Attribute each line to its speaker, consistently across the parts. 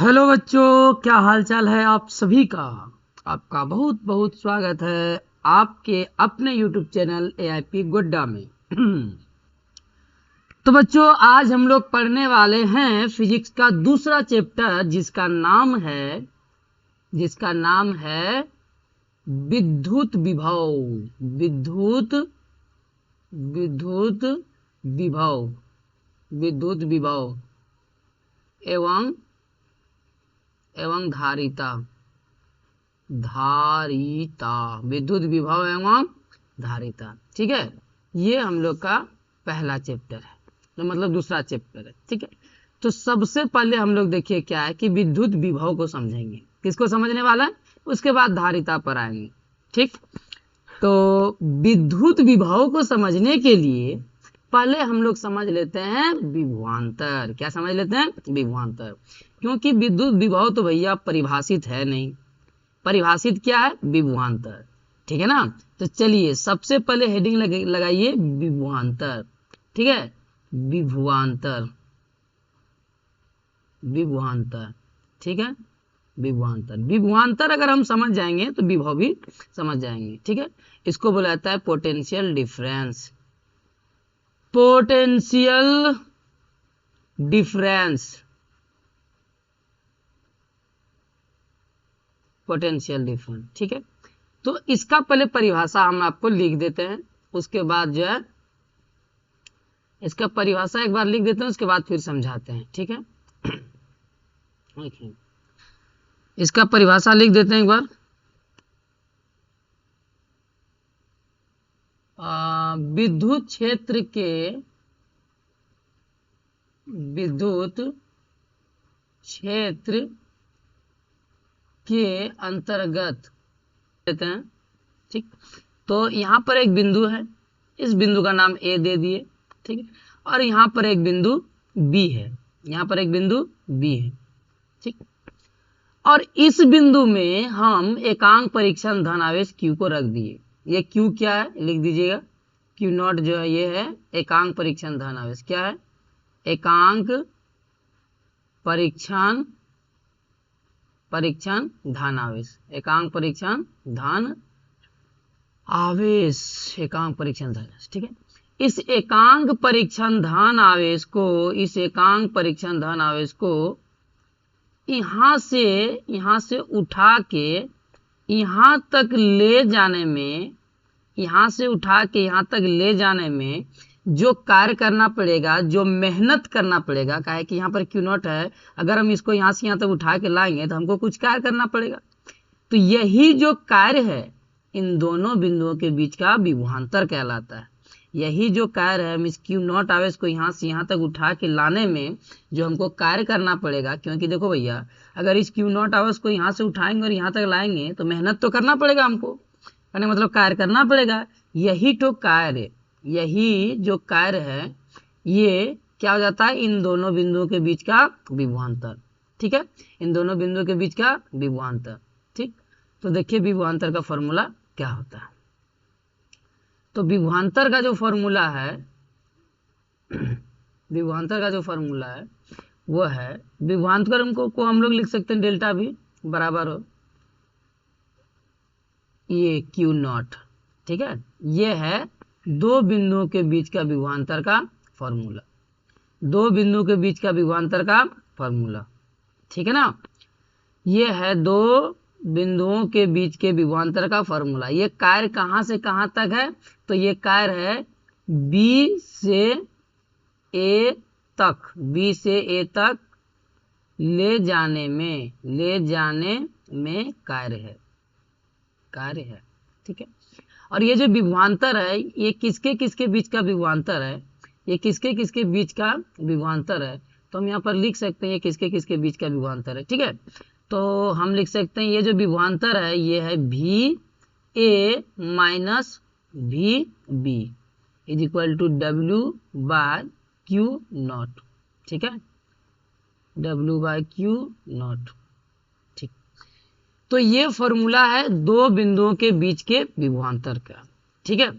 Speaker 1: Hello बच्चों, क्या हाल चाल है आप सभी का। आपका बहुत बहुत स्वागत है आपके अपने YouTube चैनल AIP गोड्डा में। तो बच्चों, आज हम लोग पढ़ने वाले हैं फिजिक्स का दूसरा चैप्टर जिसका नाम है विद्युत विभव। विद्युत विद्युत विभव विद्युत विभव एवं धारिता विद्युत विभव एवं धारिता। ठीक है, ये हम लोग का पहला चैप्टर है, तो मतलब दूसरा चैप्टर है। ठीक है, तो सबसे पहले हम लोग देखिए क्या है कि विद्युत विभव को समझेंगे। किसको समझने वाला है, उसके बाद धारिता पर आएंगे। ठीक, तो विद्युत विभव को समझने के लिए पहले हम लोग समझ लेते हैं विभवांतर। क्या समझ लेते हैं? विभवांतर। क्योंकि विद्युत विभव तो भैया परिभाषित है नहीं। परिभाषित क्या है? विभवांतर। ठीक है ना। तो चलिए सबसे पहले हेडिंग लगाइए विभवांतर। ठीक है, विभवांतर। विभवांतर, ठीक है, विभवांतर। विभवांतर अगर हम समझ जाएंगे तो विभव भी समझ जाएंगे। ठीक है, इसको बोला जाता है potential difference. Potential difference, potential difference. ठीक है, तो इसका पहले परिभाषा हम आपको लिख देते हैं, उसके बाद जो है इसका परिभाषा एक बार लिख देते हैं, उसके बाद फिर समझाते हैं। ठीक है, इसका परिभाषा लिख देते हैं एक बार। विद्युत क्षेत्र के विद्युत क्षेत्र के अंतर्गत देते हैं। ठीक, तो यहाँ पर एक बिंदु है, इस बिंदु का नाम ए दे दिए। ठीक है, और यहाँ पर एक बिंदु बी है, यहाँ पर एक बिंदु बी है। ठीक, और इस बिंदु में हम एकांक परीक्षण धनावेश Q को रख दिए। ये Q क्या है, लिख दीजिएगा। Q नॉट जो है ये है एकांक परीक्षण धनावेश। क्या है? एकांक परीक्षण धनावेश। एकांक परीक्षण धन आवेश, एकांक परीक्षण धनावेश। ठीक है, इस एकांक परीक्षण धन आवेश को यहाँ से उठा के यहाँ तक ले जाने में, जो कार्य करना पड़ेगा, जो मेहनत करना पड़ेगा, काहे कि यहाँ पर Q नॉट है, अगर हम इसको यहाँ से यहाँ तक उठा के लाएंगे तो हमको कुछ कार्य करना पड़ेगा। तो यही जो कार्य है इन दोनों बिंदुओं के बीच का विभवांतर कहलाता है। यही जो कार्य है मिस Q नॉट आवेश को यहाँ से यहाँ तक उठा के लाने में जो हमको कार्य करना पड़ेगा, क्योंकि देखो भैया अगर इस Q नॉट आवेश को यहाँ से उठाएंगे और यहाँ तक लाएंगे तो मेहनत तो करना पड़ेगा हमको, यानी मतलब कार्य करना पड़ेगा। यही जो कार्य है ये क्या हो जाता है, इन दोनों बिंदुओं के बीच का विभवांतर। ठीक है, इन दोनों बिंदुओं के बीच का विभवांतर। ठीक, तो देखिए विभवांतर का फॉर्मूला क्या होता है। तो विभवांतर का जो फॉर्मूला है वो है, विभवांतर को हम लोग लिख सकते हैं डेल्टा V बराबर हो ये Q नॉट। ठीक है, ये है दो बिंदुओं के बीच का विभवांतर का फॉर्मूला। दो बिंदुओं के बीच का विभवांतर का फॉर्मूला। ठीक है ना, ये है दो बिंदुओं के बीच के विभवांतर का फॉर्मूला। ये कार्य कहाँ से कहाँ तक है, तो ये कार्य है B से A तक, B से A तक ले जाने में कार्य है। ठीक है, और ये जो विभवांतर है ये किसके किसके बीच का विभवांतर है, तो हम यहाँ पर लिख सकते हैं ये किसके किसके बीच का विभवांतर है। ठीक है, तो हम लिख सकते हैं ये जो विभवांतर है ये है VA minus VB is equal to W/Q naught. ठीक है, W/Q नॉट। ठीक, तो ये फॉर्मूला है दो बिंदुओं के बीच के विभवांतर का। ठीक है,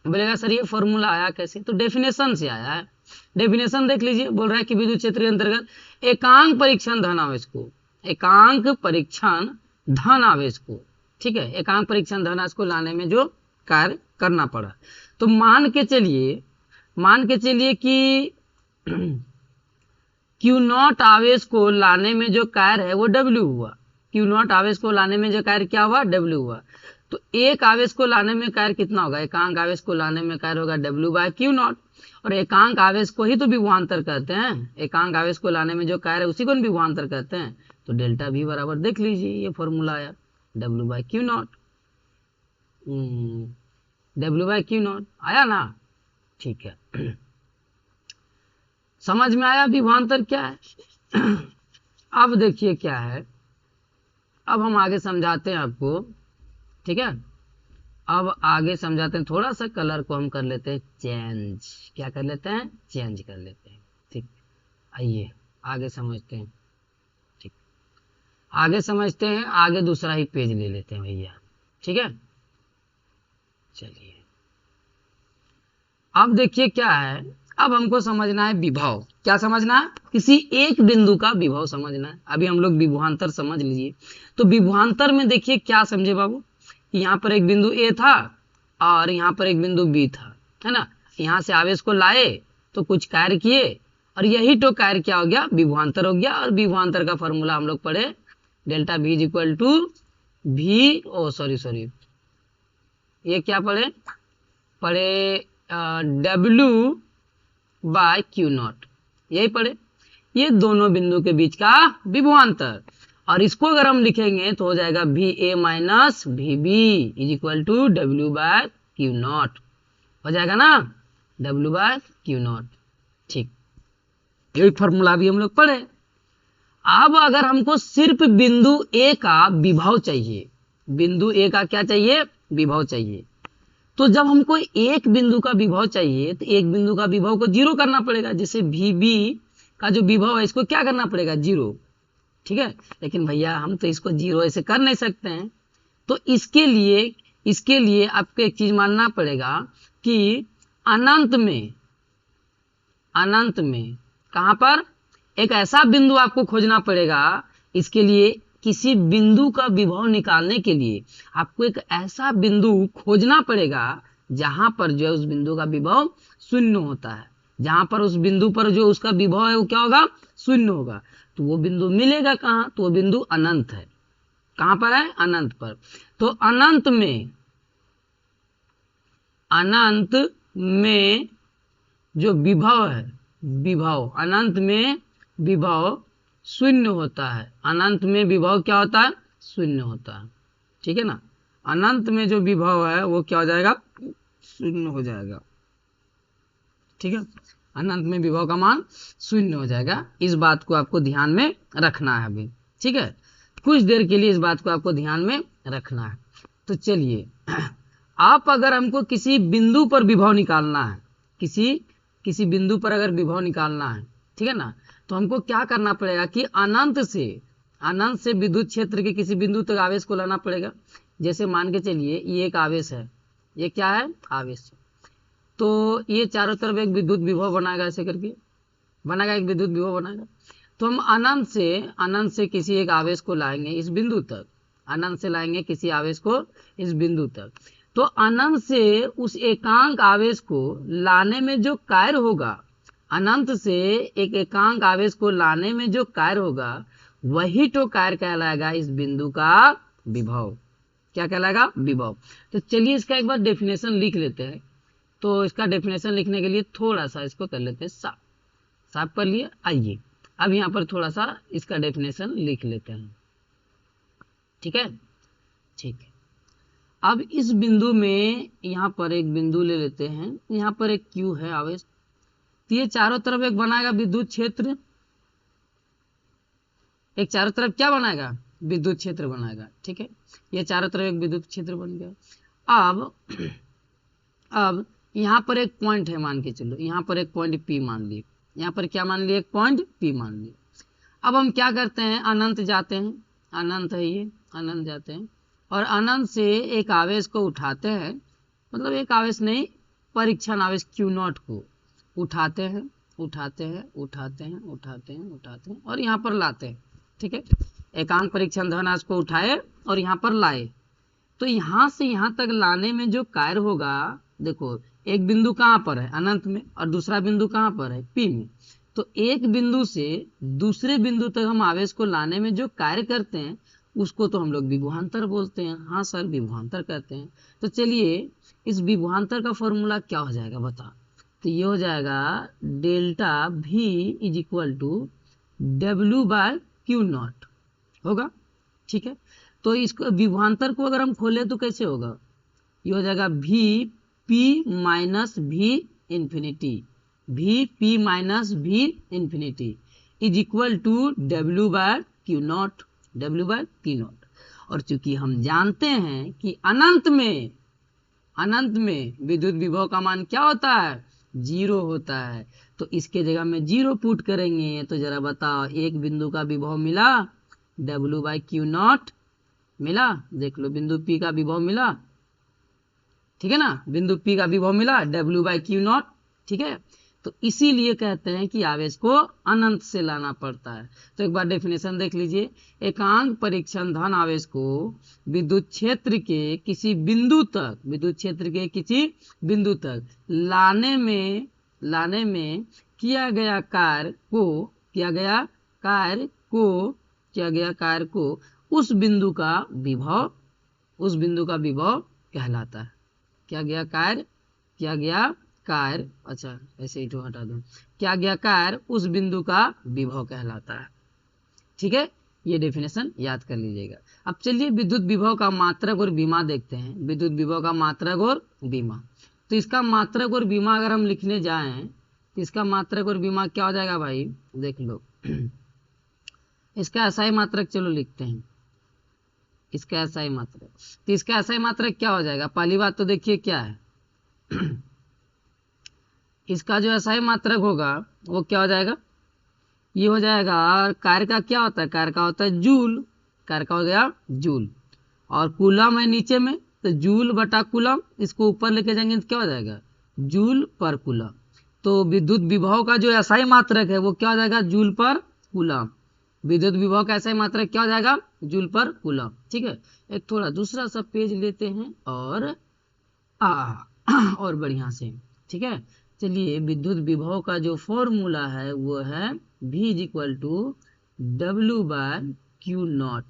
Speaker 1: बोलेगा सर ये फॉर्मूला आया कैसे, तो डेफिनेशन से आया है। डेफिनेशन देख लीजिए, बोल रहा है कि विद्युत क्षेत्र के अंतर्गत एकांक परीक्षण धन आवेश को, एकांक परीक्षण धन आवेश को, ठीक है, एकांक परीक्षण धन आवेश को लाने में जो कार्य करना पड़ा। तो मान के चलिए कि क्यू नॉट आवेश को लाने में जो कार्य है वो डब्ल्यू हुआ, क्यू नॉट आवेश को लाने में जो कार्य क्या हुआ, डब्ल्यू हुआ। तो एक आवेश को लाने में कार्य कितना होगा, एकांक आवेश को लाने में कार्य होगा डब्ल्यू बाय क्यू नॉट, और एकांक आवेश को ही तो विभवांतर कहते हैं, एकांक आवेश को लाने में जो कार्य है उसी को विभवांतर कहते हैं। तो डेल्टा भी बराबर देख लीजिए, ये फॉर्मूला आया W by Q naught, W by Q naught आया ना, ठीक है। समझ में आया विभवांतर क्या है। अब देखिए क्या है, अब हम आगे समझाते हैं आपको, ठीक है, अब आगे समझाते हैं। थोड़ा सा कलर को हम कर लेते हैं चेंज, क्या कर लेते हैं, चेंज कर लेते हैं, ठीक। आइए आगे समझते हैं, ठीक, आगे समझते हैं, आगे दूसरा ही पेज ले लेते हैं भैया, ठीक है। चलिए अब देखिए क्या है, अब हमको समझना है विभव, क्या समझना है, किसी एक बिंदु का विभव समझना है। अभी हम लोग विभवांतर समझ लीजिए। तो विभवांतर में देखिए क्या समझे बाबू, यहाँ पर एक बिंदु ए था और यहाँ पर एक बिंदु बी था, है ना। यहाँ से आवेश को लाए तो कुछ कार्य किए और यही तो कार्य क्या हो गया, विभवांतर हो गया। और विभवांतर का फॉर्मूला हम लोग पढ़े, delta V is equal to V, sorry ये क्या पढ़े W बाय क्यू नॉट, यही पढ़े, ये दोनों बिंदु के बीच का विभवांतर। और इसको अगर हम लिखेंगे तो हो जाएगा VA minus VB is equal to W by Q naught, हो जाएगा ना, W बाय क्यू नॉट, ठीक। यही फॉर्मूला भी हम लोग पढ़े। अब अगर हमको सिर्फ बिंदु A का विभव चाहिए, बिंदु A का क्या चाहिए, विभव चाहिए, तो जब हमको एक बिंदु का विभव चाहिए तो एक बिंदु का विभव को जीरो करना पड़ेगा। जैसे VB का जो विभव है इसको क्या करना पड़ेगा, जीरो, ठीक है। लेकिन भैया हम तो इसको जीरो ऐसे कर नहीं सकते हैं। तो इसके लिए आपको एक चीज मानना पड़ेगा कि अनंत में कहां पर एक ऐसा बिंदु आपको खोजना पड़ेगा। इसके लिए किसी बिंदु का विभव निकालने के लिए आपको एक ऐसा बिंदु खोजना पड़ेगा जहां पर जो है उस बिंदु का विभव शून्य होता है, जहां पर उस बिंदु पर जो उसका विभव है वो क्या होगा, शून्य होगा। तो वो बिंदु मिलेगा कहाँ, तो वो बिंदु अनंत है। कहां पर है, अनंत पर। तो अनंत में जो विभव है, अनंत में विभव शून्य होता है, अनंत में विभव क्या होता है, शून्य होता है, ठीक है ना। अनंत में जो विभव है वो क्या हो जाएगा, शून्य हो जाएगा, ठीक है। अनंत में विभव का मान शून्य हो जाएगा। इस बात को आपको ध्यान में रखना है अभी, ठीक है, कुछ देर के लिए इस बात को आपको ध्यान में रखना है। तो चलिए, आप अगर हमको किसी बिंदु पर विभव निकालना है, किसी बिंदु पर अगर विभव निकालना है, ठीक है ना, तो हमको क्या करना पड़ेगा कि अनंत से विद्युत क्षेत्र के किसी बिंदु तक आवेश को लाना पड़ेगा। जैसे मान के चलिए ये एक आवेश है, ये क्या है, आवेश। तो ये चारों तरफ एक विद्युत विभव बनाएगा, ऐसे करके बनाएगा, एक विद्युत विभव बनाएगा। तो हम अनंत से किसी एक आवेश को लाएंगे इस बिंदु तक, अनंत से लाएंगे किसी आवेश को इस बिंदु तक। तो अनंत से उस एकांक आवेश को लाने में जो कार्य होगा, अनंत से एक एकांक आवेश को लाने में जो कार्य होगा वही तो कार्य कहलाएगा इस बिंदु का विभव। क्या कहलाएगा, विभव। तो चलिए इसका एक बार डेफिनेशन लिख लेते हैं। तो इसका डेफिनेशन लिखने के लिए थोड़ा सा इसको कर लेते हैं साफ कर लिए। आइए अब यहाँ पर थोड़ा सा इसका डेफिनेशन लिख लेते हैं, ठीक है, ठीक है। अब इस बिंदु में यहाँ पर एक बिंदु ले लेते हैं, यहाँ पर एक Q है आवेश, तो ये चारों तरफ एक बनाएगा विद्युत क्षेत्र, एक चारों तरफ क्या बनाएगा, विद्युत क्षेत्र बनाएगा, ठीक है। ये चारों तरफ एक विद्युत क्षेत्र बन गया। अब यहाँ पर एक पॉइंट है, मान के चलो यहाँ पर एक पॉइंट P मान लिए, यहाँ पर क्या मान लिए, एक पॉइंट P मान लिए। अब हम क्या करते हैं, अनंत जाते हैं, अनंत है ये, अनंत जाते हैं और अनंत से एक आवेश को उठाते हैं, मतलब एक आवेश नहीं, परीक्षण आवेश Q0 को उठाते हैं उठाते हैं उठाते हैं उठाते हैं उठाते हैं और यहाँ पर लाते हैं। ठीक है, एकांक परीक्षण धनावेश को उठाए और यहाँ पर लाए, तो यहाँ से यहाँ तक लाने में जो कार्य होगा, देखो एक बिंदु कहाँ पर है, अनंत में, और दूसरा बिंदु कहाँ पर है, P में। तो एक बिंदु से दूसरे बिंदु तक हम आवेश को लाने में जो कार्य करते हैं उसको तो हम लोग विभवांतर बोलते हैं। हाँ सर, विभवांतर कहते हैं। तो चलिए इस विभवांतर का फॉर्मूला क्या हो जाएगा बता। तो ये हो जाएगा delta V is equal to W/Q0 होगा। ठीक है, तो इसको विभवांतर को अगर हम खोले तो कैसे होगा, ये हो जाएगा Vp minus V infinity, Vp minus V infinity is equal to W/Q0, W/Q0। और चूंकि हम जानते हैं कि अनंत में विद्युत विभव का मान क्या होता है, 0 होता है, तो इसके जगह में 0 पुट करेंगे। तो जरा बताओ, एक बिंदु का विभव मिला W/Q0 मिला, देख लो बिंदु P का विभव मिला, ठीक है ना, बिंदु P का विभव मिला W/Q0। ठीक है, तो इसीलिए कहते हैं कि आवेश को अनंत से लाना पड़ता है। तो एक बार डेफिनेशन देख लीजिए, एकांक परीक्षण धन आवेश को विद्युत क्षेत्र के किसी बिंदु तक लाने में किया गया कार्य को उस बिंदु का विभव कहलाता है। किया गया कार्य, अच्छा ऐसे ही तो हटा दो, किया गया कार्य उस बिंदु का विभव कहलाता है। ठीक है, ये डेफिनेशन याद कर लीजिएगा। अब चलिए विद्युत विभव का मात्रक और विमा देखते हैं। विद्युत विभव का मात्रक और विमा, तो इसका मात्रक और विमा अगर हम लिखने जाएं तो इसका मात्रक और विमा क्या हो जाएगा भाई, देख लो। इसका एसआई मात्रक चलो लिखते हैं, इसका एसआई मात्रक, तो इसका एसआई मात्रक क्या हो जाएगा, पहली बात तो देखिए क्या है, इसका जो एसआई मात्रक होगा वो क्या हो जाएगा, ये हो जाएगा, कार्य का क्या होता है, कार्य का होता है जूल, कार्य का हो गया जूल, और कूलम है नीचे में, तो जूल बटा कूलम, इसको ऊपर लेके जाएंगे तो क्या हो जाएगा, जूल पर कूलम। तो विद्युत विभव का जो एसआई मात्रक है वो क्या हो जाएगा, जूल पर कूलम। विद्युत विभव का एसआई मात्रक क्या हो जाएगा, जूल पर कूलम। ठीक है, एक थोड़ा दूसरा सा पेज लेते हैं और बढ़िया से। ठीक है, चलिए विद्युत विभव का जो फॉर्मूला है वो है V इक्वल टू W/Q0।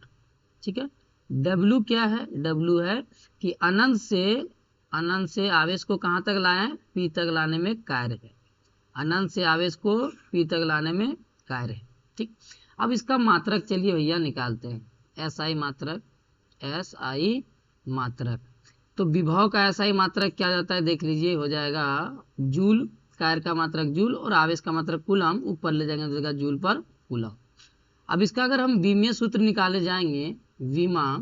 Speaker 1: ठीक है, W क्या है, W है कि अनंत से आवेश को कहाँ तक लाए, P तक लाने में कार्य है, अनंत से आवेश को P तक लाने में कार्य है। ठीक, अब इसका मात्रक चलिए भैया निकालते हैं, एसआई मात्रक। तो विभव का एसआई मात्रक क्या जाता है, देख लीजिए, हो जाएगा जूल, कार्य का मात्रक जूल और आवेश का मात्रक कूलम, ऊपर ले जाएंगे तो जूल पर कूलम। अब इसका अगर हम विमीय सूत्र निकाले जाएंगे, विमा,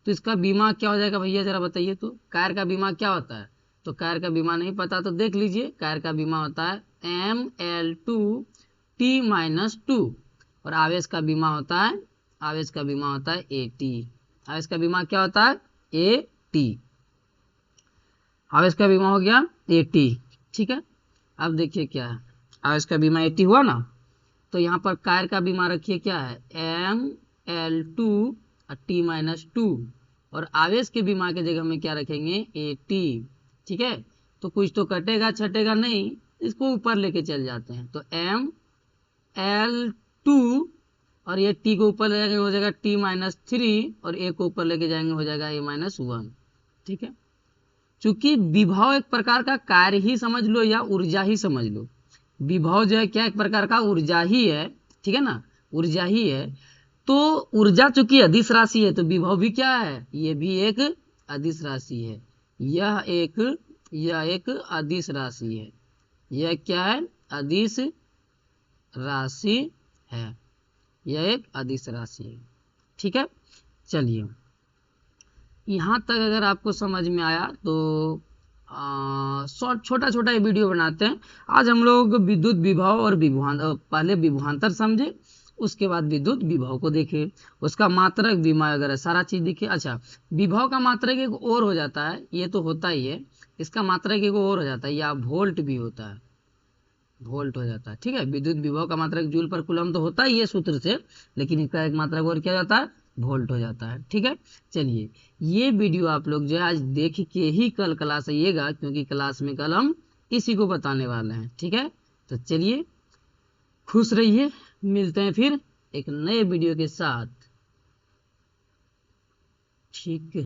Speaker 1: तो इसका बीमा क्या हो जाएगा भैया, जरा बताइए तो। कार्य का बीमा क्या होता है, तो कार्य का बीमा नहीं पता तो देख लीजिए, कार्य का बीमा होता है ML2T-2, और आवेश का बीमा होता है AT। आवेश का बीमा क्या होता है, AT, आवेश का बीमा हो गया AT। ठीक है, अब देखिए क्या है, आवेश का बीमा AT हुआ ना, तो यहाँ पर कार्य का बीमा रखिए क्या है, ML2T-2, और आवेश के बीमा के जगह में क्या रखेंगे, AT। ठीक है, तो कुछ तो कटेगा छटेगा नहीं, इसको ऊपर लेके चल जाते हैं, तो ML2 और ये T को ऊपर ले जाएंगे हो जाएगा T-3, और A को ऊपर लेके जाएंगे हो जाएगा A-1। ठीक है, चूंकि विभव एक प्रकार का कार्य ही समझ लो या ऊर्जा ही समझ लो, विभव जो है क्या, एक प्रकार का ऊर्जा ही है। ठीक है ना, ऊर्जा ही है, तो ऊर्जा चूंकि अदिश राशि है तो विभव भी क्या है, ये भी एक अदिश राशि है, यह एक अदिश राशि है, यह क्या है, अदिश राशि है, यह एक अदिश राशि है। ठीक है, चलिए यहाँ तक अगर आपको समझ में आया तो छोटा छोटा ये वीडियो बनाते हैं। आज हम लोग विद्युत विभव और पहले विभवांतर समझे, उसके बाद विद्युत विभव को देखे, उसका मात्रक विमा वगैरह सारा चीज दिखे। अच्छा, विभव का मात्रक एक और हो जाता है, ये तो होता ही है, इसका मात्रक एक और हो जाता है, या वोल्ट भी होता है, वोल्ट हो जाता है। ठीक है, विद्युत विभव का मात्रक जूल पर कूलम तो होता ही है सूत्र से, लेकिन इसका एक मात्रक और क्या जाता है, वोल्ट हो जाता है। ठीक है, चलिए ये वीडियो आप लोग जो है आज देख के ही कल क्लास आइएगा, क्योंकि क्लास में कल हम इसी को बताने वाले हैं। ठीक है, तो चलिए खुश रहिए, मिलते हैं फिर एक नए वीडियो के साथ। ठीक है।